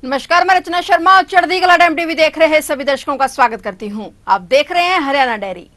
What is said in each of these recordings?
नमस्कार, मैं रचना शर्मा और चढ़ती कला टाइम टीवी देख रहे हैं सभी दर्शकों का स्वागत करती हूं। आप देख रहे हैं हरियाणा डायरी।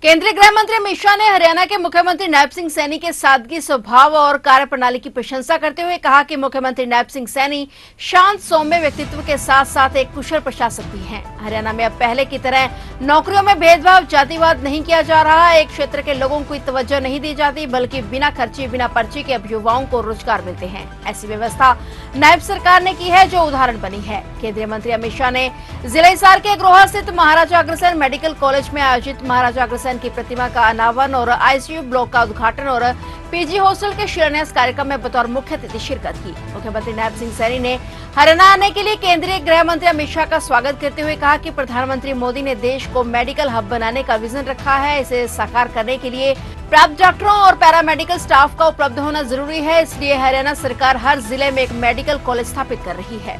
केंद्रीय गृह मंत्री अमित शाह ने हरियाणा के मुख्यमंत्री नायब सिंह सैनी के सादगी स्वभाव और कार्यप्रणाली की प्रशंसा करते हुए कहा कि मुख्यमंत्री नायब सिंह सैनी शांत सौम्य व्यक्तित्व के साथ साथ एक कुशल प्रशासक भी हैं। हरियाणा में अब पहले की तरह नौकरियों में भेदभाव जातिवाद नहीं किया जा रहा। एक क्षेत्र के लोगों को तवज्जो नहीं दी जाती, बल्कि बिना खर्ची बिना पर्ची के अब युवाओं को रोजगार मिलते हैं। ऐसी व्यवस्था नायब सरकार ने की है, जो उदाहरण बनी है। केंद्रीय मंत्री अमित शाह ने जिला हिसार के अग्रोहा स्थित महाराजा अग्रसेन मेडिकल कॉलेज में आयोजित महाराजा अग्रसेन की प्रतिमा का अनावरण और आईसीयू ब्लॉक का उद्घाटन और पीजी हॉस्टल के शिलान्यास कार्यक्रम में बतौर मुख्य अतिथि शिरकत की। मुख्यमंत्री नायब सिंह सैनी ने हरियाणा आने के लिए केंद्रीय गृह मंत्री अमित शाह का स्वागत करते हुए कहा कि प्रधानमंत्री मोदी ने देश को मेडिकल हब बनाने का विजन रखा है। इसे साकार करने के लिए प्राप्त डॉक्टरों और पैरामेडिकल स्टाफ का उपलब्ध होना जरूरी है। इसलिए हरियाणा सरकार हर जिले में एक मेडिकल कॉलेज स्थापित कर रही है।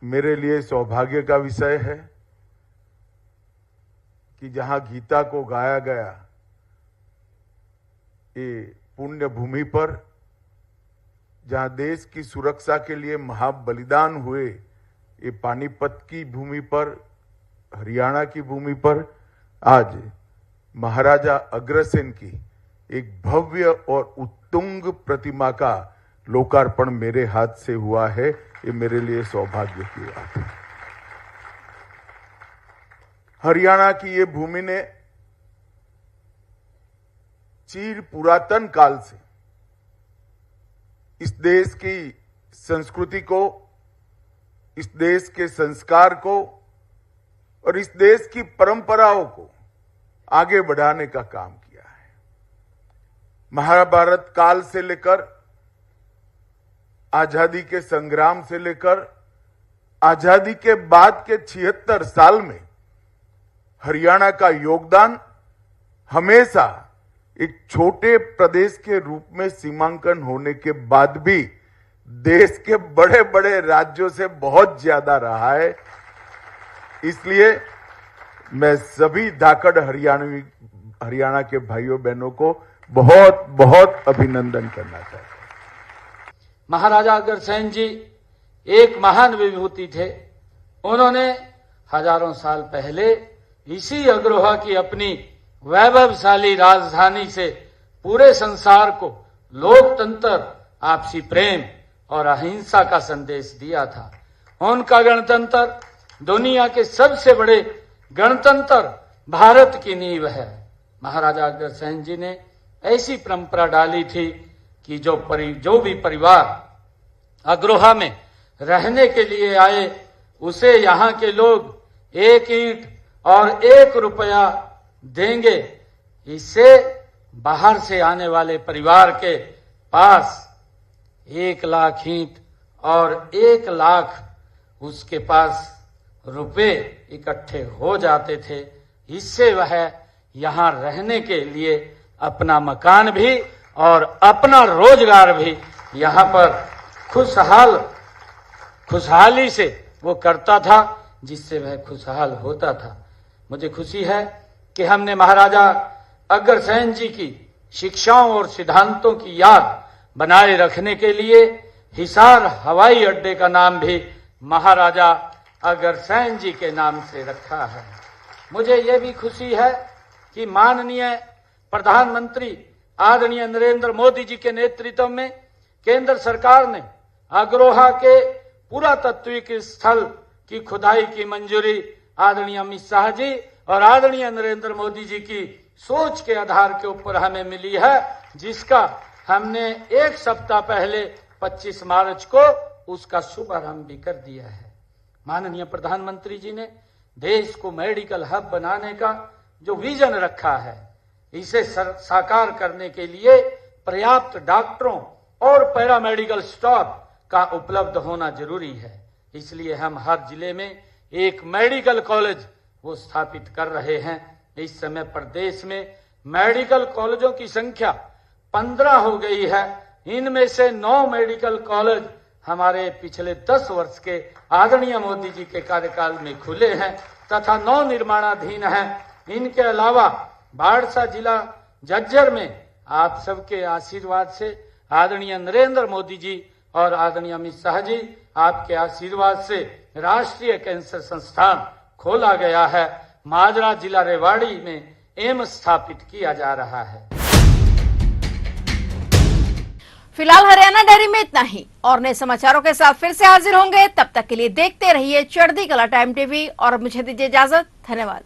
मेरे लिए सौभाग्य का विषय है कि जहां गीता को गाया गया, ये पुण्य भूमि पर, जहां देश की सुरक्षा के लिए महाबलिदान हुए, ये पानीपत की भूमि पर, हरियाणा की भूमि पर आज महाराजा अग्रसेन की एक भव्य और उत्तुंग प्रतिमा का लोकार्पण मेरे हाथ से हुआ है। ये मेरे लिए सौभाग्य की बात है। हरियाणा की ये भूमि ने चिर पुरातन काल से इस देश की संस्कृति को, इस देश के संस्कार को और इस देश की परंपराओं को आगे बढ़ाने का काम किया है। महाभारत काल से लेकर आजादी के संग्राम से लेकर आजादी के बाद के 76 साल में हरियाणा का योगदान हमेशा एक छोटे प्रदेश के रूप में सीमांकन होने के बाद भी देश के बड़े बड़े राज्यों से बहुत ज्यादा रहा है। इसलिए मैं सभी धाकड़ हरियाणा के भाइयों बहनों को बहुत बहुत अभिनंदन करना चाहता हूं। महाराजा अग्रसेन जी एक महान विभूति थे। उन्होंने हजारों साल पहले इसी अग्रोहा की अपनी वैभवशाली राजधानी से पूरे संसार को लोकतंत्र, आपसी प्रेम और अहिंसा का संदेश दिया था। उनका गणतंत्र दुनिया के सबसे बड़े गणतंत्र भारत की नींव है। महाराजा अग्रसेन जी ने ऐसी परंपरा डाली थी कि जो भी परिवार अग्रोहा में रहने के लिए आए, उसे यहाँ के लोग 1 ईंट और 1 रुपया देंगे। इससे बाहर से आने वाले परिवार के पास 1 लाख ईंट और 1 लाख उसके पास रुपए इकट्ठे हो जाते थे। इससे वह यहाँ रहने के लिए अपना मकान भी और अपना रोजगार भी यहाँ पर खुशहाली से वो करता था, जिससे वह खुशहाल होता था। मुझे खुशी है कि हमने महाराजा अग्रसेन जी की शिक्षाओं और सिद्धांतों की याद बनाए रखने के लिए हिसार हवाई अड्डे का नाम भी महाराजा अग्रसेन जी के नाम से रखा है। मुझे ये भी खुशी है कि माननीय प्रधानमंत्री आदरणीय नरेंद्र मोदी जी के नेतृत्व में केंद्र सरकार ने अग्रोहा के पुरातत्विक स्थल की खुदाई की मंजूरी आदरणीय अमित शाह जी और आदरणीय नरेंद्र मोदी जी की सोच के आधार के ऊपर हमें मिली है, जिसका हमने 1 सप्ताह पहले 25 मार्च को उसका शुभारंभ भी कर दिया है। माननीय प्रधानमंत्री जी ने देश को मेडिकल हब बनाने का जो विजन रखा है, इसे साकार करने के लिए पर्याप्त डॉक्टरों और पैरामेडिकल स्टाफ का उपलब्ध होना जरूरी है। इसलिए हम हर जिले में एक मेडिकल कॉलेज वो स्थापित कर रहे हैं। इस समय प्रदेश में मेडिकल कॉलेजों की संख्या 15 हो गई है। इनमें से 9 मेडिकल कॉलेज हमारे पिछले 10 वर्ष के आदरणीय मोदी जी के कार्यकाल में खुले हैं तथा 9 निर्माणाधीन हैं। इनके अलावा बाड़सा जिला झज्जर में आप सबके आशीर्वाद से आदरणीय नरेंद्र मोदी जी और आदरणीय अमित शाह जी, आपके आशीर्वाद से राष्ट्रीय कैंसर संस्थान खोला गया है। माजरा जिला रेवाड़ी में एम्स स्थापित किया जा रहा है। फिलहाल हरियाणा डायरी में इतना ही, और नए समाचारों के साथ फिर से हाजिर होंगे। तब तक के लिए देखते रहिए चढ़ती कला टाइम टीवी और मुझे दीजिए इजाजत। धन्यवाद।